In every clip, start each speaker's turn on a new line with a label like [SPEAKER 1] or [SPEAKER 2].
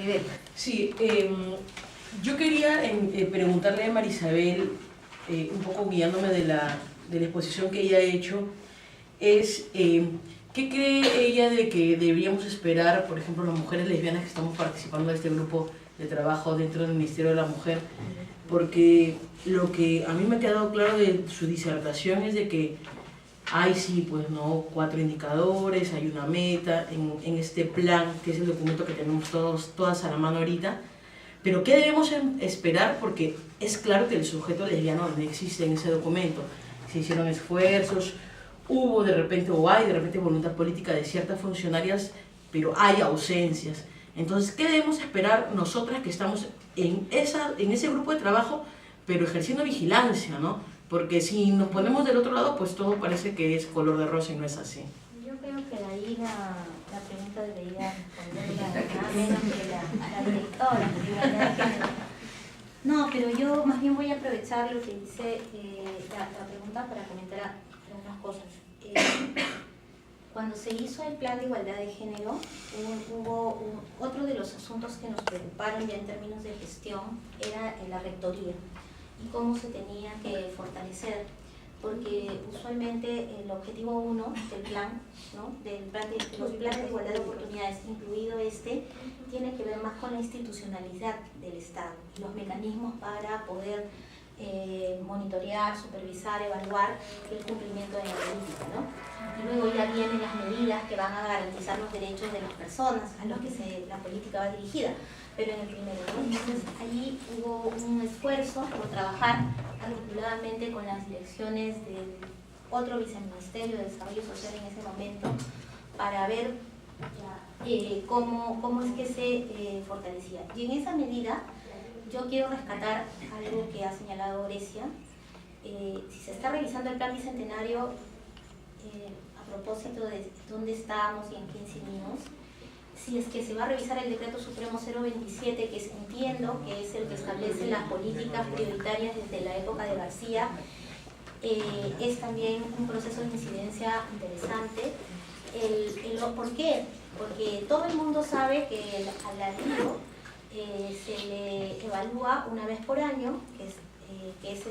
[SPEAKER 1] Maribel.
[SPEAKER 2] Sí, yo quería preguntarle a Marisabel, un poco guiándome de la exposición que ella ha hecho, es ¿qué cree ella de que deberíamos esperar, por ejemplo, las mujeres lesbianas que estamos participando de este grupo de trabajo dentro del Ministerio de la Mujer? Porque lo que a mí me ha quedado claro de su disertación es de que hay sí, pues no, 4 indicadores, hay una meta en este plan, que es el documento que tenemos todas a la mano ahorita. Pero ¿qué debemos esperar? Porque es claro que el sujeto lesbiano no existe en ese documento. Se hicieron esfuerzos, hubo de repente, o hay de repente voluntad política de ciertas funcionarias, pero hay ausencias. Entonces, ¿qué debemos esperar nosotras que estamos en ese grupo de trabajo, pero ejerciendo vigilancia, ¿no? Porque si nos ponemos del otro lado, pues todo parece que es color de rosa y no es así.
[SPEAKER 1] Yo creo que ahí la pregunta debería responderla nada menos que la directora. No, pero yo más bien voy a aprovechar lo que dice la pregunta para comentar algunas cosas. Cuando se hizo el plan de igualdad de género, hubo otro de los asuntos que nos preocuparon ya en términos de gestión era la rectoría y cómo se tenía que fortalecer, porque usualmente el objetivo 1 del plan, ¿no? De los planes de igualdad de oportunidades, incluido tiene que ver más con la institucionalidad del Estado, los mecanismos para poder monitorear, supervisar, evaluar el cumplimiento de la política, ¿no? Y luego ya vienen las medidas que van a garantizar los derechos de las personas a los que la política va dirigida, pero en el primero, ¿no? Entonces allí hubo un esfuerzo por trabajar articuladamente con las direcciones del otro viceministerio de Desarrollo Social en ese momento para ver cómo es que se fortalecía. Y en esa medida yo quiero rescatar algo que ha señalado Grecia. Si se está revisando el plan bicentenario, a propósito de dónde estábamos y en qué incidimos, si es que se va a revisar el Decreto Supremo 027, que entiendo que es el que establece las políticas prioritarias desde la época de García, es también un proceso de incidencia interesante. ¿Por qué? Porque todo el mundo sabe que al alivio se le evalúa una vez por año, que es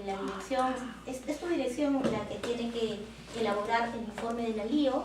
[SPEAKER 1] la dirección, es tu dirección la que tiene que elaborar el informe del alío,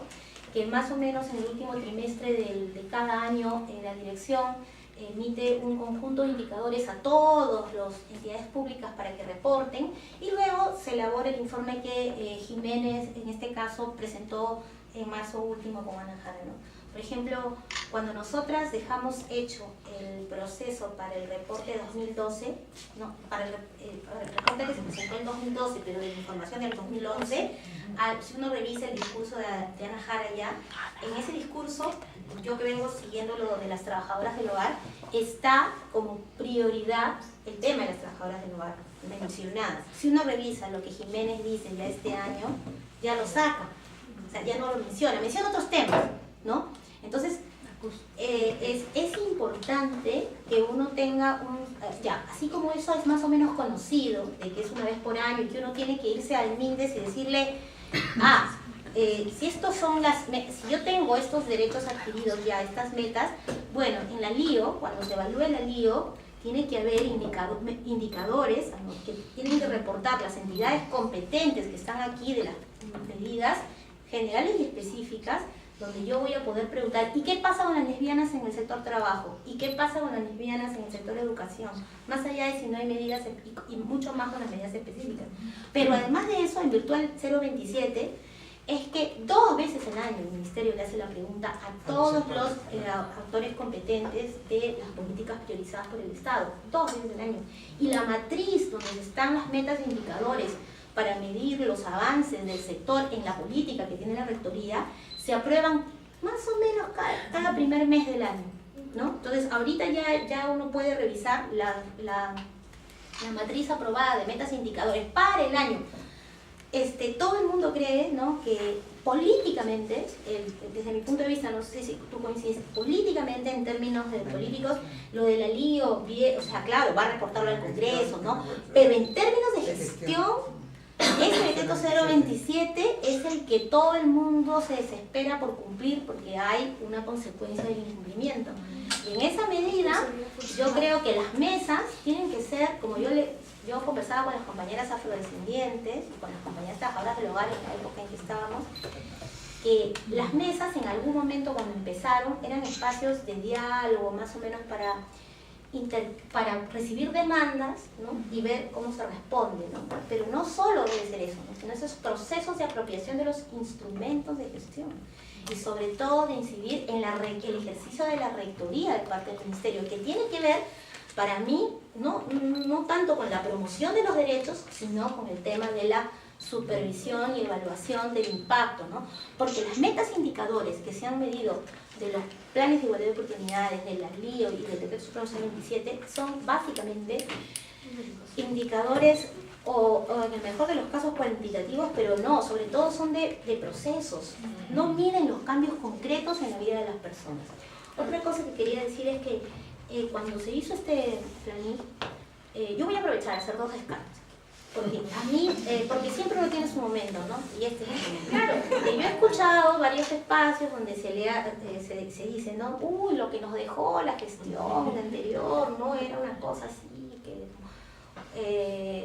[SPEAKER 1] que más o menos en el último trimestre de cada año la dirección emite un conjunto de indicadores a todas las entidades públicas para que reporten y luego se elabora el informe que Jiménez en este caso presentó en marzo último con Ana Jara, ¿no? Por ejemplo, cuando nosotras dejamos hecho el proceso para el reporte de 2012, no, para el reporte que se presentó en 2012, pero de la información del 2011, si uno revisa el discurso de Ana Jara ya, en ese discurso, yo que vengo siguiendo lo de las trabajadoras del hogar, está como prioridad el tema de las trabajadoras del hogar mencionadas. Si uno revisa lo que Jiménez dice ya este año, ya lo saca, o sea, ya no lo menciona otros temas, ¿no? Entonces, es importante que uno tenga así como eso es más o menos conocido, de que es una vez por año y que uno tiene que irse al MINDES y decirle, si yo tengo estos derechos adquiridos ya, estas metas, bueno, en la LIO, cuando se evalúe la LIO, tiene que haber indicadores a los que tienen que reportar las entidades competentes que están aquí de las medidas generales y específicas, donde yo voy a poder preguntar, ¿y qué pasa con las lesbianas en el sector trabajo? ¿Y qué pasa con las lesbianas en el sector educación? Más allá de si no hay medidas, y mucho más con las medidas específicas. Pero además de eso, en Virtual 027, es que 2 veces al año el Ministerio le hace la pregunta a todos los actores competentes de las políticas priorizadas por el Estado, 2 veces al año. Y la matriz donde están las metas e indicadores para medir los avances del sector en la política que tiene la Rectoría, se aprueban más o menos cada primer mes del año, ¿no? Entonces, ahorita ya uno puede revisar la matriz aprobada de metas e indicadores para el año. Todo el mundo cree, ¿no?, que políticamente, desde mi punto de vista, no sé si tú coincides, políticamente, en términos de políticos, lo de la LIO, o sea, claro, va a reportarlo al Congreso, ¿no? Pero en términos de gestión, ese decreto 027 es el que todo el mundo se desespera por cumplir porque hay una consecuencia del incumplimiento. Y en esa medida, yo creo que las mesas tienen que ser, como yo conversaba con las compañeras afrodescendientes y con las compañeras trabajadoras del hogar en la época en que estábamos, que las mesas en algún momento cuando empezaron eran espacios de diálogo más o menos para recibir demandas, ¿no? Y ver cómo se responde, ¿no? Pero no solo debe ser eso, ¿no? Sino esos procesos de apropiación de los instrumentos de gestión y sobre todo de incidir en el ejercicio de la rectoría de parte del Ministerio, que tiene que ver, para mí, no tanto con la promoción de los derechos, sino con el tema de la supervisión y evaluación del impacto, ¿no? Porque las metas indicadores que se han medido de los planes de igualdad de oportunidades, de la LIO y del Decreto Supremo 27 son básicamente indicadores o en el mejor de los casos cuantitativos, pero no, sobre todo son de procesos, no miden los cambios concretos en la vida de las personas. Otra cosa que quería decir es que cuando se hizo este plan, yo voy a aprovechar a hacer dos descartes. Porque a mí, porque siempre uno tiene su momento, ¿no? Y este es el momento. Claro, yo he escuchado varios espacios donde se dice, ¿no? Uy, lo que nos dejó la gestión anterior, ¿no? Era una cosa así, que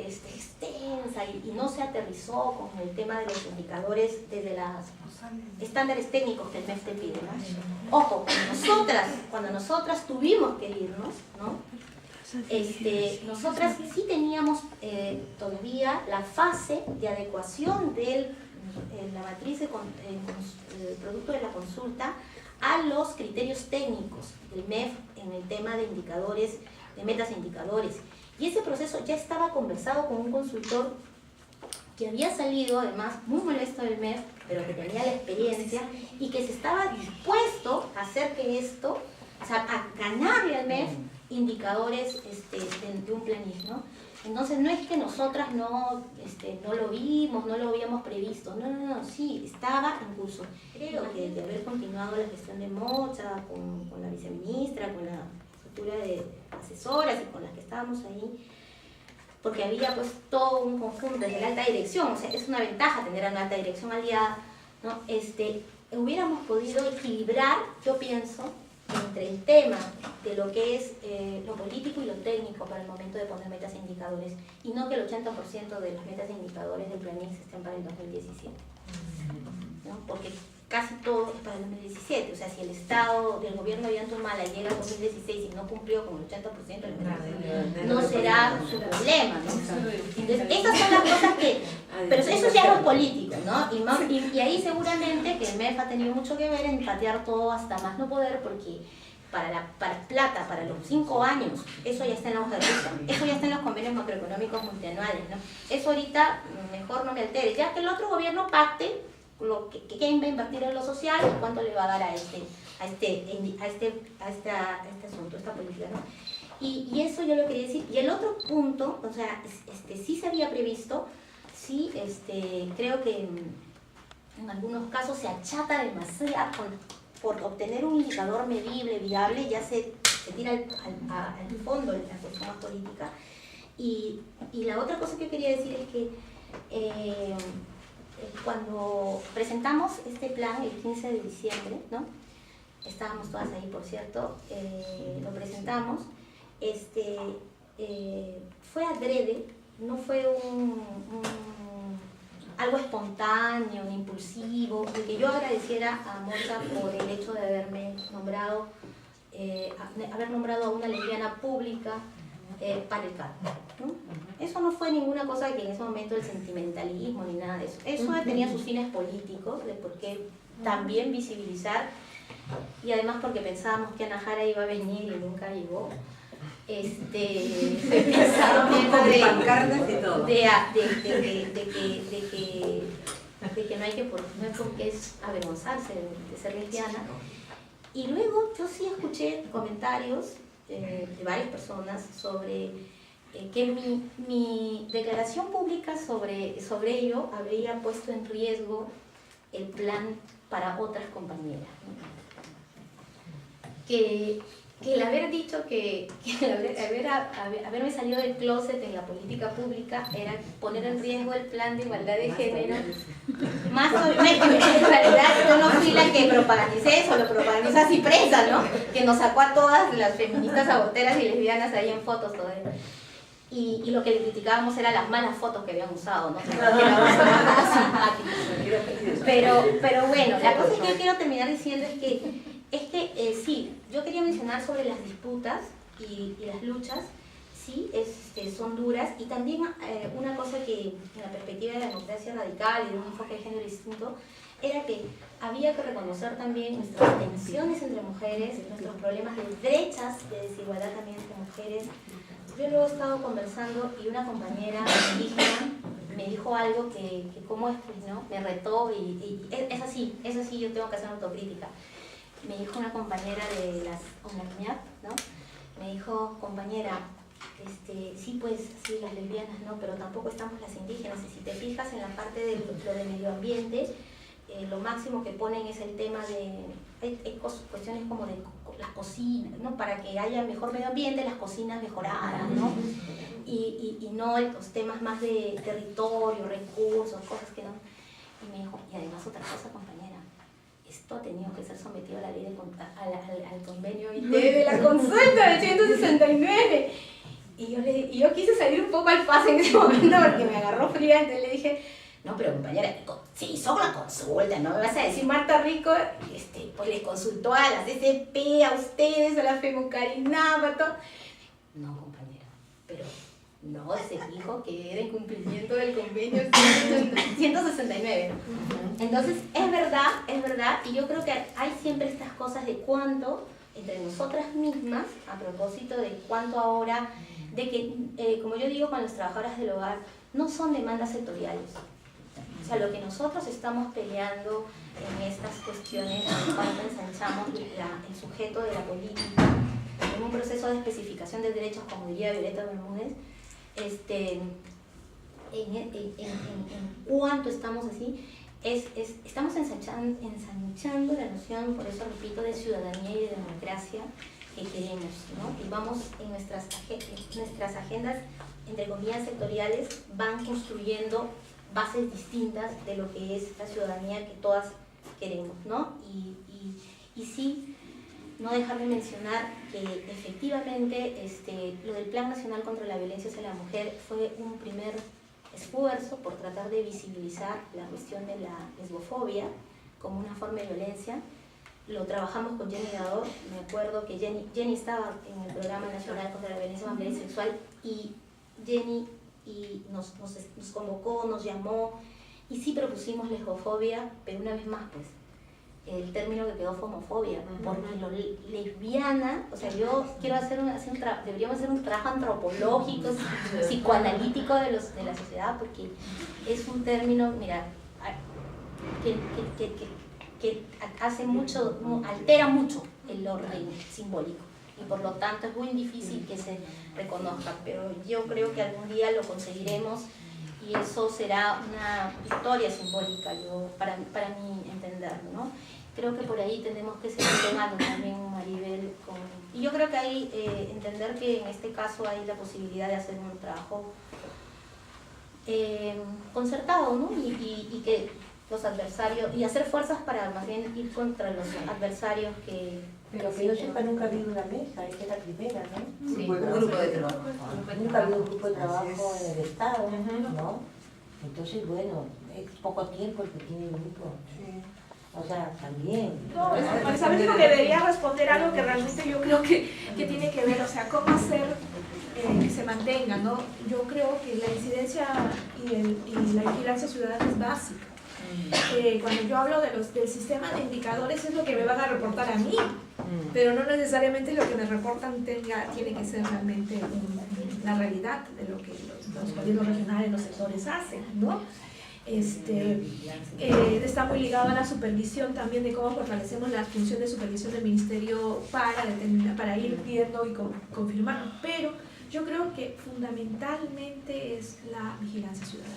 [SPEAKER 1] extensa y no se aterrizó con el tema de los indicadores desde los estándares técnicos que el MEF te pide, ¿no? Ojo, cuando nosotras tuvimos que irnos, ¿no? Nosotras sí teníamos todavía la fase de adecuación de la matriz de producto de la consulta a los criterios técnicos del MEF en el tema de indicadores, de metas e indicadores. Y ese proceso ya estaba conversado con un consultor que había salido, además, muy molesto del MEF, pero que tenía la experiencia y que se estaba dispuesto a hacer que esto, o sea, a ganarle al MEF indicadores de un planis, ¿no? Entonces no es que nosotras no lo vimos, no lo habíamos previsto, no, sí, estaba en curso. Creo que de haber continuado la gestión de Mocha, con la viceministra, con la estructura de asesoras y con las que estábamos ahí, porque había pues todo un conjunto desde la alta dirección, o sea, es una ventaja tener a una alta dirección aliada, ¿no? Hubiéramos podido equilibrar, yo pienso, entre el tema de lo que es lo político y lo técnico para el momento de poner metas e indicadores, y no que el 80% de las metas e indicadores del Planix estén para el 2017, ¿no? Porque casi todo es para el 2017, o sea, si el Estado del gobierno de Ollantumala llega al 2016 y no cumplió con el 80%, no será su problema, ¿no? Entonces, esas son las cosas que, pero eso ya es lo político, ¿no? Y ahí seguramente que el MEF ha tenido mucho que ver en patear todo hasta más no poder, porque para plata, para los 5 años, eso ya está en la hoja de ruta, eso ya está en los convenios macroeconómicos multianuales, ¿no? Eso ahorita mejor no me altere, ya que el otro gobierno pacte lo que quién va a invertir en lo social y cuánto le va a dar a este asunto, esta política, ¿no? Y eso yo lo quería decir. Y el otro punto, o sea, sí se había previsto, sí, creo que en algunos casos se achata demasiado por obtener un indicador medible, viable, ya se tira al fondo de la cuestión más política. Y la otra cosa que quería decir es que cuando presentamos este plan el 15 de diciembre, ¿no? Estábamos todas ahí, por cierto, lo presentamos, fue adrede, no fue algo espontáneo, impulsivo, de que yo agradeciera a Mocha por el hecho de haber nombrado a una lesbiana pública para el cargo, ¿no? Eso no fue ninguna cosa que en ese momento el sentimentalismo ni nada de eso. Eso tenía sus fines políticos, de por qué también visibilizar, y además porque pensábamos que Ana Jara iba a venir y nunca llegó. Pensábamos de pancartas y todo. De que no hay por qué avergonzarse de ser lesbiana. Y luego yo sí escuché comentarios de varias personas sobre que mi declaración pública sobre ello habría puesto en riesgo el plan para otras compañeras, ¿no? Que que el haber dicho que el haberme salido del closet en la política pública era poner en riesgo el plan de igualdad de género. Más o menos, en realidad yo no fui la que propagandicé eso, lo propagandizó así prensa, ¿no? Que nos sacó a todas las feministas aborteras y lesbianas ahí en fotos todavía. Y lo que le criticábamos eran las malas fotos que habían usado, ¿no? Pero bueno, la cosa que yo quiero terminar diciendo es que sí, yo quería mencionar sobre las disputas y las luchas, sí, son duras, y también una cosa que en la perspectiva de la democracia radical y de un enfoque de género distinto, era que había que reconocer también nuestras tensiones entre mujeres, nuestros problemas de brechas, de desigualdad también entre mujeres. Yo luego he estado conversando y una compañera indígena me dijo algo que cómo es, pues, ¿no? Me retó y es así, yo tengo que hacer autocrítica. Me dijo una compañera de las ONACMIAP, ¿no? Me dijo, compañera, sí, pues, sí, las lesbianas, ¿no? Pero tampoco estamos las indígenas, y si te fijas en la parte de lo de medio ambiente, lo máximo que ponen es el tema de, hay cuestiones como de las cocinas, ¿no? Para que haya mejor medio ambiente, las cocinas mejoraran, ¿no? Y no los temas más de territorio, recursos, cosas que no. Y me dijo, y además otra cosa, compañera, esto ha tenido que ser sometido a la ley al convenio IT de la consulta del 169. Y yo quise salir un poco al pase en ese momento porque me agarró fría, entonces le dije, no, pero compañera, sí, son la consulta, ¿no? Me vas a decir, Marta Rico, pues les consultó a las SP, a ustedes, a la FEMUCARINAP, a todo. No, compañera, pero no, se dijo que era incumplimiento del convenio 169, ¿no? Entonces, es verdad, y yo creo que hay siempre estas cosas de cuánto, entre nosotras mismas, a propósito de cuánto ahora, de que, como yo digo con las trabajadoras del hogar, no son demandas sectoriales. O sea, lo que nosotros estamos peleando en estas cuestiones, cuando ensanchamos el sujeto de la política, en un proceso de especificación de derechos, como diría Violeta Bermúdez, en cuanto estamos así, estamos ensanchando la noción, por eso repito, de ciudadanía y de democracia que queremos, ¿no? Y vamos en nuestras agendas, entre comillas, sectoriales, van construyendo bases distintas de lo que es la ciudadanía que todas queremos, ¿no? Y sí, no dejar de mencionar que efectivamente lo del Plan Nacional contra la Violencia hacia la Mujer fue un primer esfuerzo por tratar de visibilizar la cuestión de la lesbofobia como una forma de violencia. Lo trabajamos con Jenny Dador, me acuerdo que Jenny estaba en el Programa Nacional contra la Violencia Familiar y Sexual, y Jenny nos convocó, nos llamó, y sí propusimos lesbofobia, pero una vez más, pues, el término que quedó fue homofobia, porque lo lesbiana, o sea, yo quiero deberíamos hacer un trabajo antropológico, psicoanalítico de la sociedad, porque es un término, mira, que hace mucho, altera mucho el orden simbólico, y por lo tanto es muy difícil que se reconozca, pero yo creo que algún día lo conseguiremos, y eso será una victoria simbólica, para mi entender, ¿no? Creo que por ahí tenemos que seguir tomando también, Maribel, y yo creo que hay entender que en este caso hay la posibilidad de hacer un trabajo concertado, ¿no? Y que los adversarios, y hacer fuerzas para más bien ir contra los adversarios que...
[SPEAKER 3] Pero que yo sepa, nunca ha habido una mesa, esta es la primera, ¿no?
[SPEAKER 4] Sí, un grupo de trabajo.
[SPEAKER 3] Nunca ha habido un grupo de trabajo en el Estado, ¿no? Entonces, bueno, es poco tiempo el que tiene el grupo. O sea, también.
[SPEAKER 5] No, Marisabel dijo que debería responder algo que realmente yo creo que tiene que ver, o sea, cómo hacer que se mantenga, ¿no? Yo creo que la incidencia y la vigilancia ciudadana es básica. Cuando yo hablo del sistema de indicadores es lo que me van a reportar a mí, pero no necesariamente lo que me reportan tiene que ser realmente la realidad de lo que los gobiernos regionales, los sectores hacen, ¿no? Está muy ligado a la supervisión también de cómo fortalecemos la función de supervisión del ministerio para ir viendo y confirmando, pero yo creo que fundamentalmente es la vigilancia ciudadana.